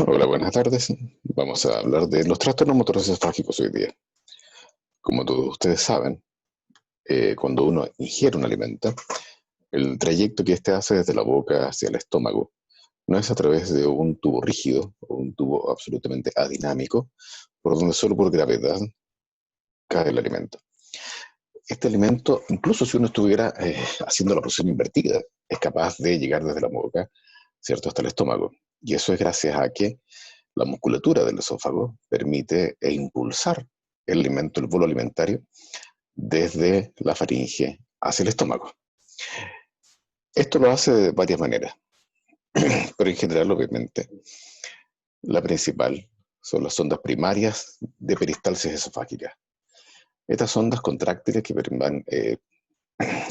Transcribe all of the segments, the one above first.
Hola, buenas tardes. Vamos a hablar de los trastornos motores esofágicos hoy día. Como todos ustedes saben, cuando uno ingiere un alimento, el trayecto que éste hace desde la boca hacia el estómago no es a través de un tubo rígido o un tubo absolutamente adinámico, por donde solo por gravedad cae el alimento. Este alimento, incluso si uno estuviera haciendo la posición invertida, es capaz de llegar desde la boca, ¿cierto?, hasta el estómago. Y eso es gracias a que la musculatura del esófago permite impulsar el alimento, el bolo alimentario, desde la faringe hacia el estómago. Esto lo hace de varias maneras, pero en general, obviamente, la principal son las ondas primarias de peristalsis esofágica. Estas ondas contráctiles que van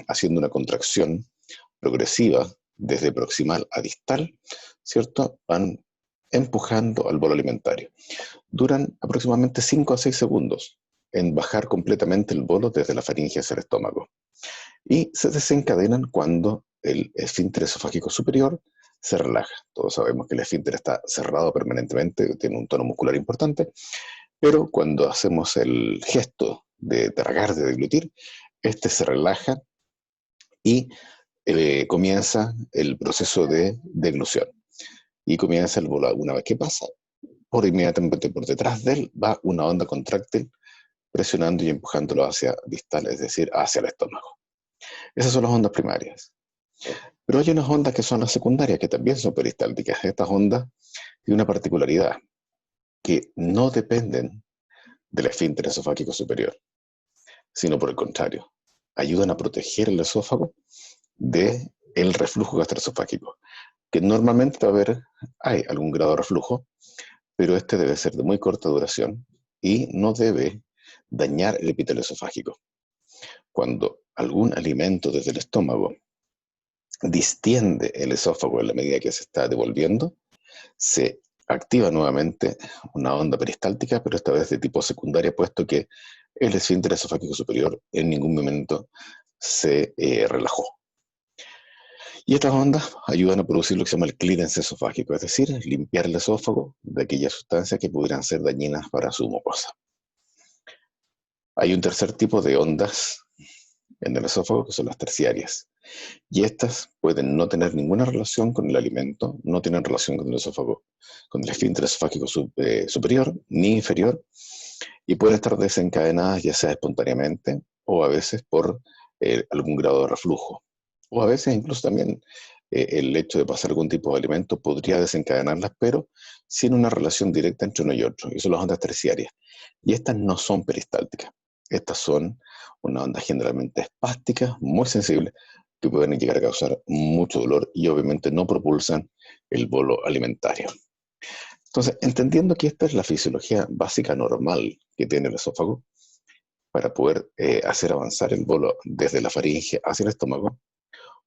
haciendo una contracción progresiva desde proximal a distal, ¿cierto? Van empujando al bolo alimentario. Duran aproximadamente 5 a 6 segundos en bajar completamente el bolo desde la faringe hacia el estómago. Y se desencadenan cuando el esfínter esofágico superior se relaja. Todos sabemos que el esfínter está cerrado permanentemente, tiene un tono muscular importante, pero cuando hacemos el gesto de tragar, de deglutir, este se relaja y comienza el proceso de deglución. Y comienza el bolo. Una vez que pasa, por inmediatamente por detrás de él va una onda contráctil presionando y empujándolo hacia distal, es decir, hacia el estómago. Esas son las ondas primarias. Pero hay unas ondas que son las secundarias, que también son peristálticas. Estas ondas tienen una particularidad, que no dependen del esfínter esofágico superior, sino por el contrario, ayudan a proteger el esófago del reflujo gastroesofágico, que normalmente hay algún grado de reflujo, pero este debe ser de muy corta duración y no debe dañar el epitelio esofágico. Cuando algún alimento desde el estómago distiende el esófago en la medida que se está devolviendo, se activa nuevamente una onda peristáltica, pero esta vez de tipo secundaria, puesto que el esfínter esofágico superior en ningún momento se relajó. Y estas ondas ayudan a producir lo que se llama el clearance esofágico, es decir, limpiar el esófago de aquellas sustancias que pudieran ser dañinas para su mucosa. Hay un tercer tipo de ondas en el esófago, que son las terciarias. Y estas pueden no tener ninguna relación con el alimento, no tienen relación con el esófago, con el esfínter esofágico superior ni inferior, y pueden estar desencadenadas ya sea espontáneamente o a veces por algún grado de reflujo. O a veces incluso también el hecho de pasar algún tipo de alimento podría desencadenarlas, pero sin una relación directa entre uno y otro. Y son las ondas terciarias. Y estas no son peristálticas. Estas son unas ondas generalmente espásticas, muy sensibles, que pueden llegar a causar mucho dolor y obviamente no propulsan el bolo alimentario. Entonces, entendiendo que esta es la fisiología básica normal que tiene el esófago, para poder hacer avanzar el bolo desde la faringe hacia el estómago,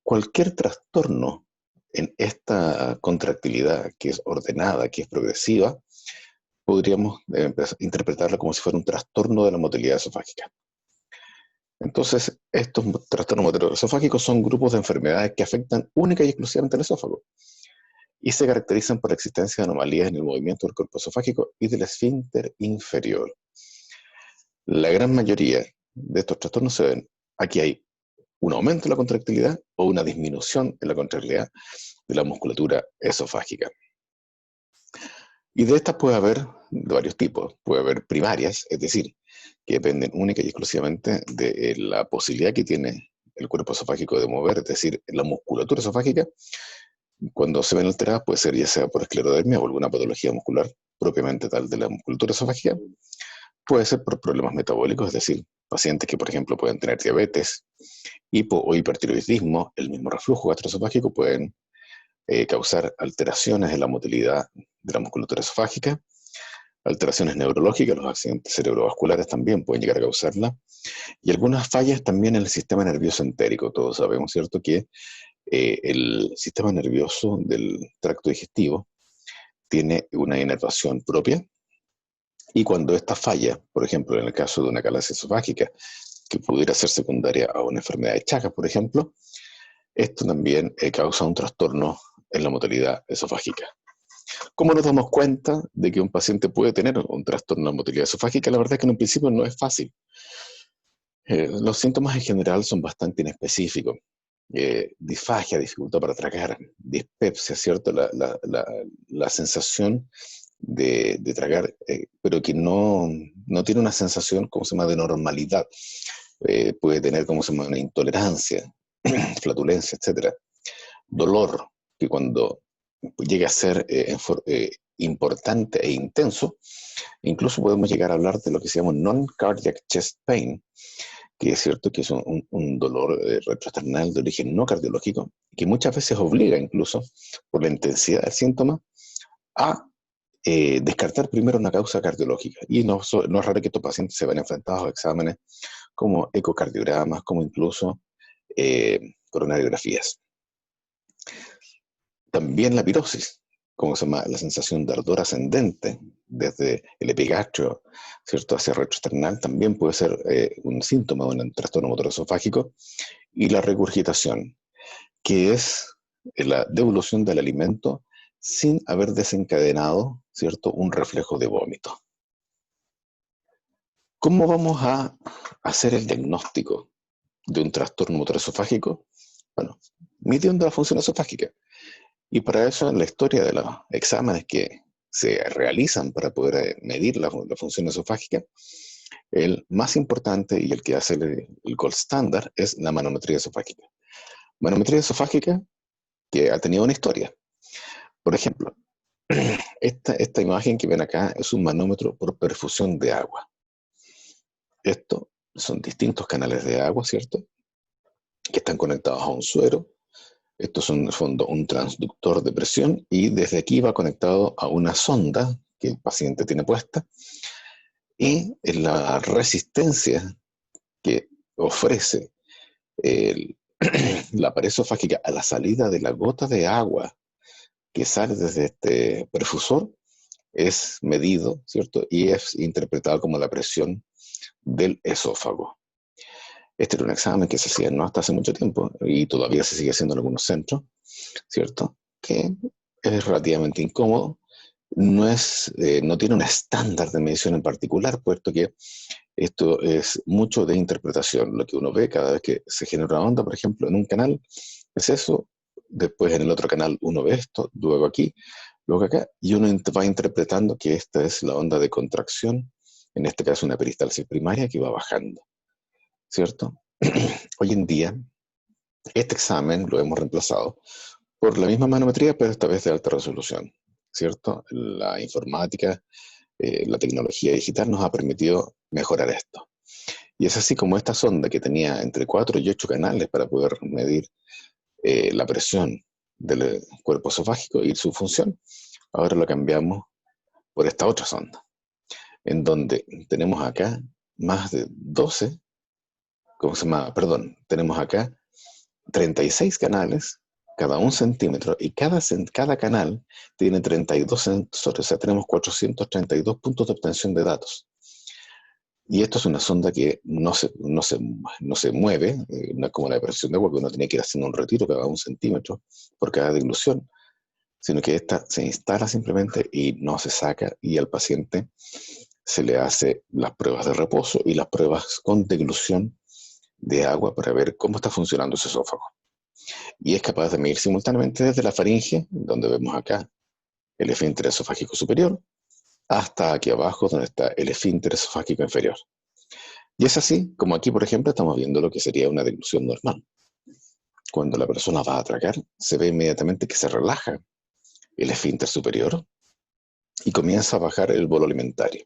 cualquier trastorno en esta contractilidad que es ordenada, que es progresiva, podríamos interpretarla como si fuera un trastorno de la motilidad esofágica. Entonces, estos trastornos motrices esofágicos son grupos de enfermedades que afectan única y exclusivamente al esófago y se caracterizan por la existencia de anomalías en el movimiento del cuerpo esofágico y del esfínter inferior. La gran mayoría de estos trastornos se ven. Aquí hay un aumento en la contractilidad o una disminución en la contractilidad de la musculatura esofágica. Y de estas puede haber de varios tipos. Puede haber primarias, es decir, que dependen única y exclusivamente de la posibilidad que tiene el cuerpo esofágico de mover, es decir, la musculatura esofágica. Cuando se ven alteradas puede ser ya sea por esclerodermia o alguna patología muscular propiamente tal de la musculatura esofágica. Puede ser por problemas metabólicos, es decir, pacientes que, por ejemplo, pueden tener diabetes, hipo o hipertiroidismo, el mismo reflujo gastroesofágico pueden causar alteraciones en la motilidad de la musculatura esofágica, alteraciones neurológicas, los accidentes cerebrovasculares también pueden llegar a causarla, y algunas fallas también en el sistema nervioso entérico. Todos sabemos, ¿cierto?, que el sistema nervioso del tracto digestivo tiene una inervación propia, y cuando esta falla, por ejemplo, en el caso de una calasia esofágica, que pudiera ser secundaria a una enfermedad de Chagas, por ejemplo, esto también causa un trastorno en la motilidad esofágica. ¿Cómo nos damos cuenta de que un paciente puede tener un trastorno de motilidad esofágica? La verdad es que en un principio no es fácil. Los síntomas en general son bastante inespecíficos. Disfagia, dificultad para tragar, dispepsia, ¿cierto? La sensación de tragar, pero que no tiene una sensación, ¿cómo se llama?, de normalidad. Puede tener, ¿cómo se llama?, una intolerancia, flatulencia, etcétera. Dolor, que cuando llega a ser importante e intenso, incluso podemos llegar a hablar de lo que se llama non-cardiac chest pain, que es cierto que es un dolor retroesternal de origen no cardiológico, que muchas veces obliga incluso, por la intensidad del síntoma, a descartar primero una causa cardiológica. Y no es raro que estos pacientes se van enfrentados a exámenes como ecocardiogramas, como incluso coronariografías. También la pirosis, como se llama, la sensación de ardor ascendente desde el epigastrio, ¿cierto?, hacia el retroesternal, también puede ser un síntoma de un trastorno motor esofágico. Y la regurgitación, que es la devolución del alimento sin haber desencadenado, ¿cierto?, un reflejo de vómito. ¿Cómo vamos a hacer el diagnóstico de un trastorno motor esofágico? Bueno, midiendo la función esofágica. Y para eso, en la historia de los exámenes que se realizan para poder medir la función esofágica, el más importante y el que hace el gold standard es la manometría esofágica. Manometría esofágica que ha tenido una historia. Por ejemplo, esta imagen que ven acá es un manómetro por perfusión de agua. Estos son distintos canales de agua, ¿cierto?, que están conectados a un suero. Estos son, en el fondo, un transductor de presión y desde aquí va conectado a una sonda que el paciente tiene puesta y en la resistencia que ofrece la pared esofágica a la salida de la gota de agua que sale desde este perfusor es medido, ¿cierto?, y es interpretado como la presión del esófago. Este era un examen que se hacía no hasta hace mucho tiempo y todavía se sigue haciendo en algunos centros, ¿cierto?, que es relativamente incómodo. No tiene un estándar de medición en particular, puesto que esto es mucho de interpretación. Lo que uno ve cada vez que se genera una onda, por ejemplo, en un canal, es eso. Después en el otro canal uno ve esto, luego aquí, luego acá, y uno va interpretando que esta es la onda de contracción, en este caso una peristalsis primaria que va bajando, ¿cierto? Hoy en día, este examen lo hemos reemplazado por la misma manometría, pero esta vez de alta resolución, ¿cierto? La informática, la tecnología digital nos ha permitido mejorar esto. Y es así como esta sonda que tenía entre 4 y 8 canales para poder medir la presión del cuerpo esofágico y su función, ahora lo cambiamos por esta otra sonda, en donde tenemos acá más de 12, ¿cómo se llama? Perdón, tenemos acá 36 canales, cada 1 centímetro, y cada canal tiene 32 sensores, o sea, tenemos 432 puntos de obtención de datos. Y esto es una sonda que no se mueve, no es como la presión de agua, que uno tiene que ir haciendo un retiro cada 1 centímetro por cada dilución, sino que esta se instala simplemente y no se saca, y al paciente se le hace las pruebas de reposo y las pruebas con deglución de agua para ver cómo está funcionando ese esófago. Y es capaz de medir simultáneamente desde la faringe, donde vemos acá el esfínter esofágico superior, hasta aquí abajo, donde está el esfínter esofágico inferior. Y es así como aquí, por ejemplo, estamos viendo lo que sería una deglución normal. Cuando la persona va a tragar, se ve inmediatamente que se relaja el esfínter superior y comienza a bajar el bolo alimentario.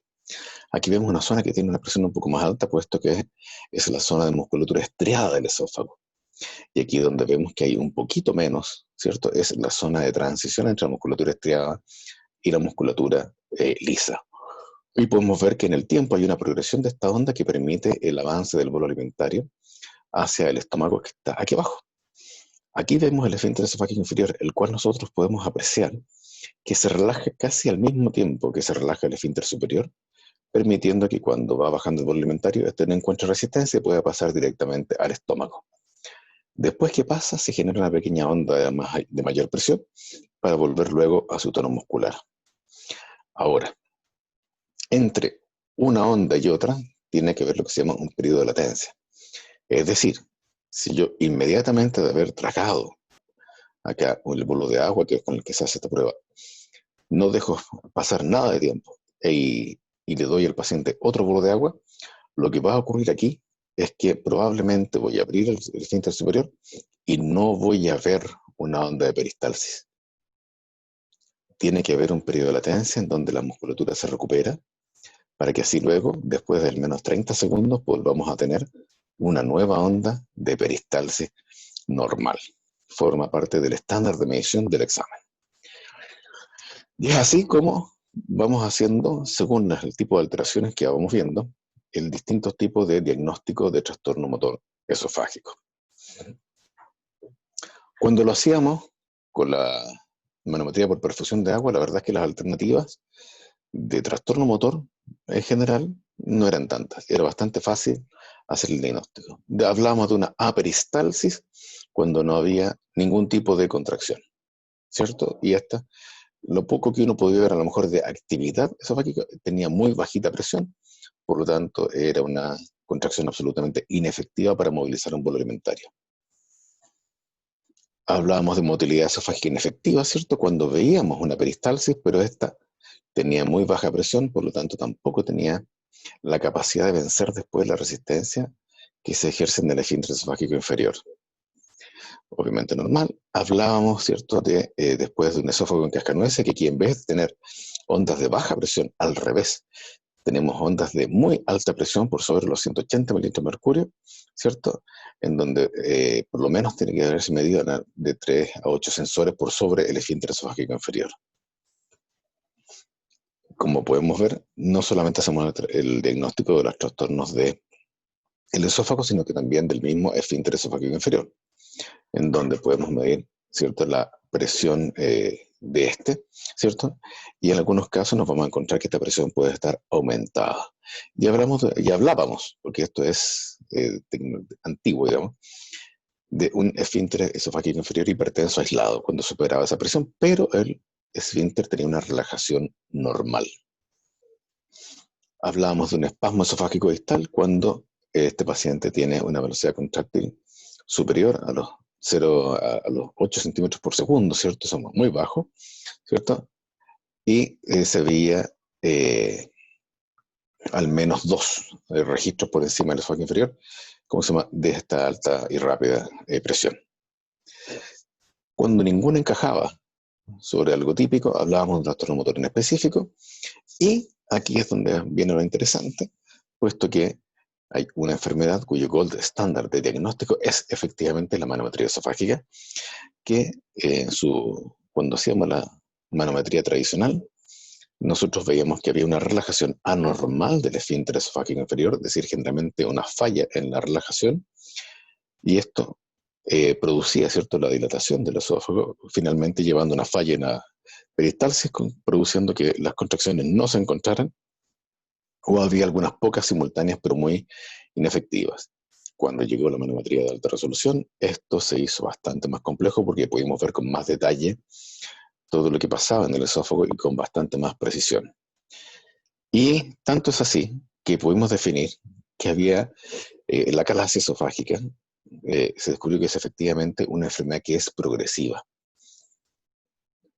Aquí vemos una zona que tiene una presión un poco más alta, puesto que es la zona de musculatura estriada del esófago. Y aquí donde vemos que hay un poquito menos, ¿cierto?, es la zona de transición entre la musculatura estriada y la musculatura lisa. Y podemos ver que en el tiempo hay una progresión de esta onda que permite el avance del bolo alimentario hacia el estómago que está aquí abajo. Aquí vemos el esfínter esofágico inferior, el cual nosotros podemos apreciar que se relaja casi al mismo tiempo que se relaja el esfínter superior, permitiendo que cuando va bajando el bolo alimentario, este no encuentre resistencia y pueda pasar directamente al estómago. Después que pasa, se genera una pequeña onda de mayor presión, para volver luego a su tono muscular. Ahora, entre una onda y otra tiene que haber lo que se llama un periodo de latencia. Es decir, si yo inmediatamente de haber tragado acá el bolo de agua que es con el que se hace esta prueba, no dejo pasar nada de tiempo y le doy al paciente otro bolo de agua, lo que va a ocurrir aquí es que probablemente voy a abrir el esfínter superior y no voy a ver una onda de peristalsis. Tiene que haber un periodo de latencia en donde la musculatura se recupera para que así luego, después de al menos 30 segundos, volvamos a tener una nueva onda de peristalsis normal. Forma parte del estándar de medición del examen. Y es así como vamos haciendo, según el tipo de alteraciones que vamos viendo, el distintos tipos de diagnóstico de trastorno motor esofágico. Cuando lo hacíamos con la manometría por perfusión de agua, la verdad es que las alternativas de trastorno motor en general no eran tantas. Era bastante fácil hacer el diagnóstico. Hablábamos de una aperistalsis cuando no había ningún tipo de contracción, ¿cierto? Y esta, lo poco que uno podía ver a lo mejor de actividad esofágica, tenía muy bajita presión, por lo tanto era una contracción absolutamente inefectiva para movilizar un bolo alimentario. Hablábamos de motilidad esofágica inefectiva, ¿cierto? Cuando veíamos una peristalsis, pero esta tenía muy baja presión, por lo tanto tampoco tenía la capacidad de vencer después la resistencia que se ejerce en el esfínter esofágico inferior. Obviamente normal. Hablábamos, ¿cierto?, de después de un esófago en cascanueces, que aquí en vez de tener ondas de baja presión, al revés, tenemos ondas de muy alta presión por sobre los 180 mililitros de mercurio, ¿cierto? En donde por lo menos tiene que haberse medido de 3 a 8 sensores por sobre el esfínter esofágico inferior. Como podemos ver, no solamente hacemos el diagnóstico de los trastornos del esófago, sino que también del mismo esfínter esofágico inferior, en donde podemos medir, ¿cierto?, la presión de este, ¿cierto? Y en algunos casos nos vamos a encontrar que esta presión puede estar aumentada. Y hablábamos, porque esto es antiguo, digamos, de un esfínter esofágico inferior hipertenso aislado cuando superaba esa presión, pero el esfínter tenía una relajación normal. Hablábamos de un espasmo esofágico distal cuando este paciente tiene una velocidad contráctil superior a los 8 centímetros por segundo, ¿cierto? Somos muy bajos, ¿cierto? Y se veía al menos 2 registros por encima del esófago inferior, ¿cómo se llama?, de esta alta y rápida presión. Cuando ninguno encajaba sobre algo típico, hablábamos de un trastorno motor en específico, y aquí es donde viene lo interesante, puesto que hay una enfermedad cuyo gold estándar de diagnóstico es efectivamente la manometría esofágica, que cuando hacíamos la manometría tradicional, nosotros veíamos que había una relajación anormal del esfínter esofágico inferior, es decir, generalmente una falla en la relajación, y esto producía, ¿cierto?, la dilatación del esófago, finalmente llevando a una falla en la peristalsis, produciendo que las contracciones no se encontraran, o había algunas pocas simultáneas, pero muy inefectivas. Cuando llegó la manometría de alta resolución, esto se hizo bastante más complejo porque pudimos ver con más detalle todo lo que pasaba en el esófago y con bastante más precisión. Y tanto es así que pudimos definir que había la acalasia esofágica, se descubrió que es efectivamente una enfermedad que es progresiva,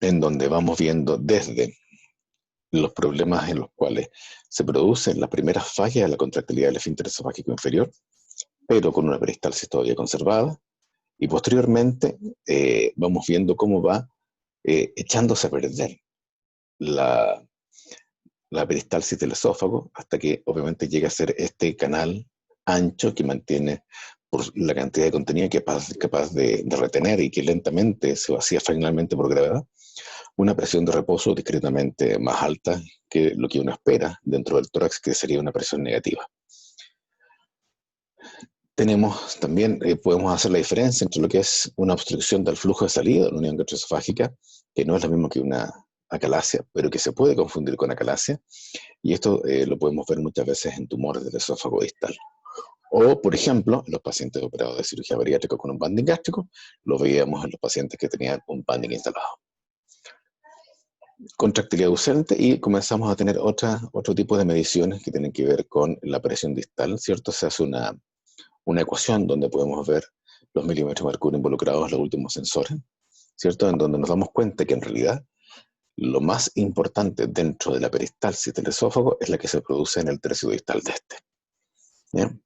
en donde vamos viendo desde los problemas en los cuales se producen las primeras fallas de la contractilidad del esfínter esofágico inferior, pero con una peristalsis todavía conservada, y posteriormente vamos viendo cómo va echándose a perder la peristalsis del esófago, hasta que obviamente llega a ser este canal ancho que mantiene por la cantidad de contenido capaz de retener y que lentamente se vacía finalmente por gravedad, una presión de reposo discretamente más alta que lo que uno espera dentro del tórax, que sería una presión negativa. Tenemos también, podemos hacer la diferencia entre lo que es una obstrucción del flujo de salida de la unión gastroesofágica, que no es lo mismo que una acalasia, pero que se puede confundir con acalasia, y esto lo podemos ver muchas veces en tumores del esófago distal. O, por ejemplo, en los pacientes operados de cirugía bariátrica con un banding gástrico, lo veíamos en los pacientes que tenían un banding instalado. contractilidad ausente y comenzamos a tener otro tipo de mediciones que tienen que ver con la presión distal, ¿cierto? Se hace una ecuación donde podemos ver los milímetros de mercurio involucrados en los últimos sensores, ¿cierto? En donde nos damos cuenta que en realidad lo más importante dentro de la peristalsis del esófago es la que se produce en el tercio distal de este. ¿Bien?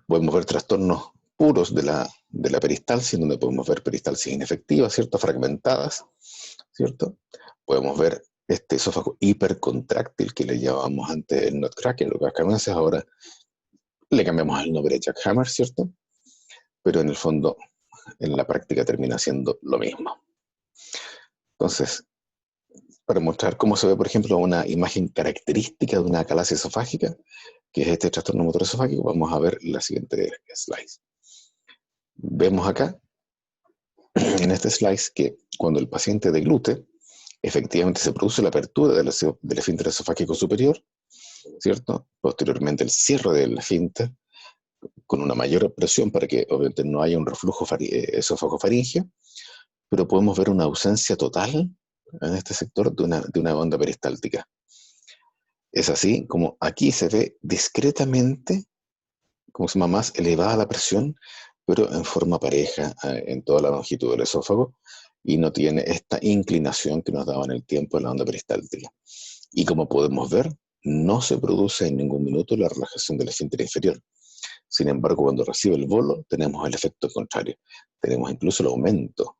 Podemos ver trastornos puros de la peristalsis, donde podemos ver peristalsis inefectivas, ¿cierto? Fragmentadas, ¿cierto? Podemos ver este esófago hipercontráctil que le llamábamos antes el nutcracker o cascanueces, ahora le cambiamos el nombre a jackhammer, ¿cierto? Pero en el fondo, en la práctica termina siendo lo mismo. Entonces, para mostrar cómo se ve, por ejemplo, una imagen característica de una acalasia esofágica, que es este trastorno motor esofágico, vamos a ver la siguiente slide. Vemos acá, en este slide, que cuando el paciente deglute, efectivamente se produce la apertura del esfínter esofágico superior, ¿cierto? Posteriormente el cierre del esfínter, con una mayor presión para que obviamente no haya un reflujo esófago-faríngeo, pero podemos ver una ausencia total en este sector de una onda peristáltica. Es así como aquí se ve discretamente, como se llama, más elevada la presión, pero en forma pareja en toda la longitud del esófago y no tiene esta inclinación que nos daba en el tiempo de la onda peristáltica. Y como podemos ver, no se produce en ningún minuto la relajación del esfínter inferior. Sin embargo, cuando recibe el bolo, tenemos el efecto contrario. Tenemos incluso el aumento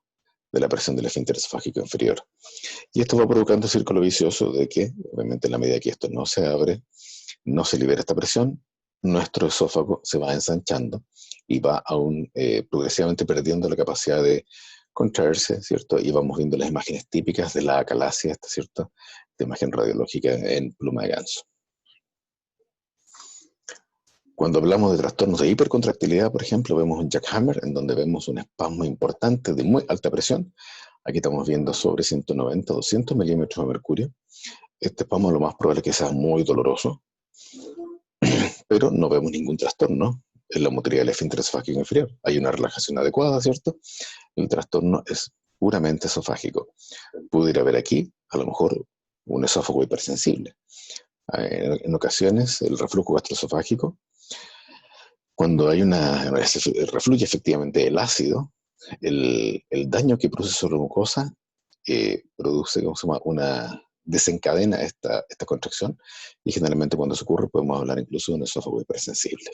de la presión del esfínter esofágico inferior. Y esto va provocando un círculo vicioso de que, obviamente, en la medida que esto no se abre, no se libera esta presión, nuestro esófago se va ensanchando y va aún progresivamente perdiendo la capacidad de contraerse, ¿cierto? Y vamos viendo las imágenes típicas de la acalasia, ¿cierto? De imagen radiológica en pluma de ganso. Cuando hablamos de trastornos de hipercontractilidad, por ejemplo, vemos un jackhammer, en donde vemos un espasmo importante de muy alta presión. Aquí estamos viendo sobre 190, 200 milímetros de mercurio. Este espasmo lo más probable es que sea muy doloroso, pero no vemos ningún trastorno en la motilidad del esfínter esofágico inferior. Hay una relajación adecuada, ¿cierto? El trastorno es puramente esofágico. Pudiera haber aquí, a lo mejor, un esófago hipersensible. En ocasiones, el reflujo gastroesofágico, cuando hay refluye efectivamente el ácido, el daño que produce sobre la mucosa produce, ¿cómo se llama?, desencadena esta contracción, y generalmente cuando se ocurre podemos hablar incluso de un esófago hipersensible.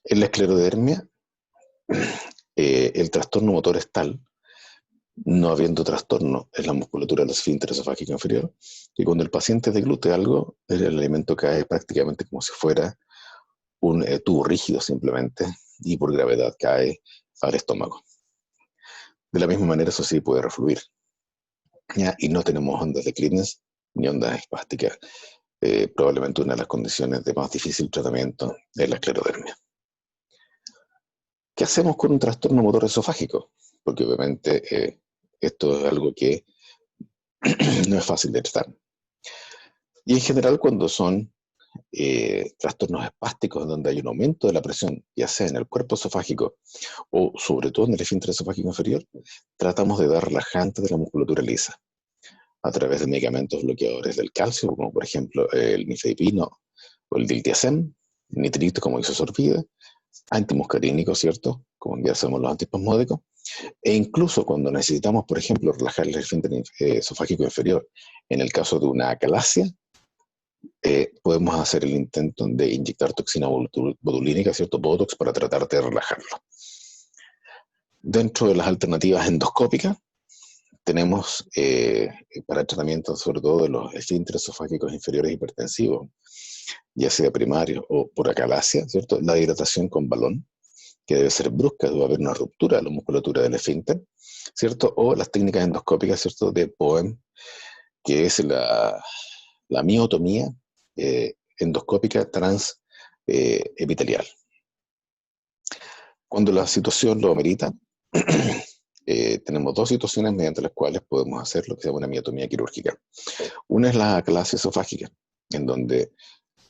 En la esclerodermia, el trastorno motor es tal, no habiendo trastorno en la musculatura del esfínter esofágico inferior, que cuando el paciente deglute algo, el alimento cae prácticamente como si fuera un tubo rígido simplemente, y por gravedad cae al estómago. De la misma manera, eso sí puede refluir, ¿ya? Y no tenemos ondas de Kleenex ni ondas espásticas, probablemente una de las condiciones de más difícil tratamiento es la esclerodermia. ¿Qué hacemos con un trastorno motor esofágico? Porque obviamente esto es algo que no es fácil de tratar. Y en general cuando son trastornos espásticos donde hay un aumento de la presión, ya sea en el cuerpo esofágico o sobre todo en el esfínter esofágico inferior, tratamos de dar relajantes de la musculatura lisa a través de medicamentos bloqueadores del calcio, como por ejemplo el nifedipino o el diltiazem, nitrito como isosorbida, antimuscarínicos, ¿cierto?, como ya sabemos los antiespasmódicos, e incluso cuando necesitamos, por ejemplo, relajar el esfínter esofágico inferior, en el caso de una acalasia, podemos hacer el intento de inyectar toxina botulínica, ¿cierto?, Botox, para tratar de relajarlo. Dentro de las alternativas endoscópicas, tenemos para el tratamiento sobre todo de los esfínteres esofágicos inferiores hipertensivos, ya sea primario o por acalasia, ¿cierto?, la dilatación con balón, que debe ser brusca, debe haber una ruptura de la musculatura del esfínter, ¿cierto?, o las técnicas endoscópicas, ¿cierto?, de POEM, que es la miotomía endoscópica transepitelial. Cuando la situación lo amerita, tenemos dos situaciones mediante las cuales podemos hacer lo que se llama una miotomía quirúrgica. Una es la acalasia esofágica, en donde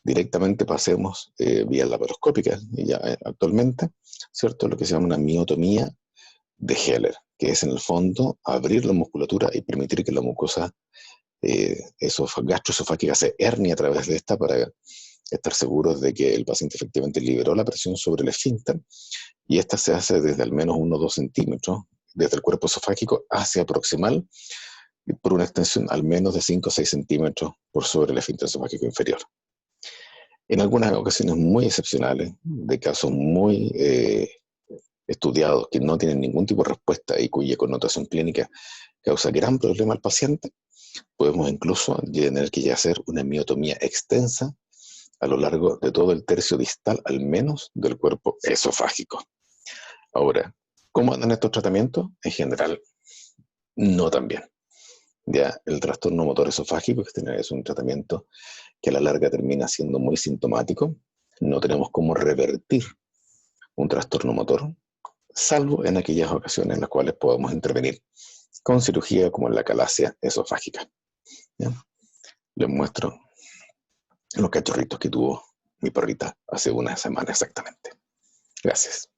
directamente pasemos vía laparoscópica, y ya actualmente, ¿cierto?, lo que se llama una miotomía de Heller, que es en el fondo abrir la musculatura y permitir que la mucosa gastroesofágica se hernie a través de esta para estar seguros de que el paciente efectivamente liberó la presión sobre el esfínter, y esta se hace desde al menos 1 o 2 centímetros, desde el cuerpo esofágico hacia proximal, y por una extensión al menos de 5 o 6 centímetros por sobre el esfínter esofágico inferior. En algunas ocasiones muy excepcionales, de casos muy estudiados que no tienen ningún tipo de respuesta y cuya connotación clínica causa gran problema al paciente, podemos incluso tener que ya hacer una miotomía extensa a lo largo de todo el tercio distal, al menos del cuerpo esofágico. Ahora, ¿cómo andan estos tratamientos? En general, no tan bien. Ya el trastorno motor esofágico es un tratamiento que a la larga termina siendo muy sintomático. No tenemos cómo revertir un trastorno motor, salvo en aquellas ocasiones en las cuales podemos intervenir con cirugía, como en la calasia esofágica. ¿Ya? Les muestro los cachorritos que tuvo mi perrita hace una semana exactamente. Gracias.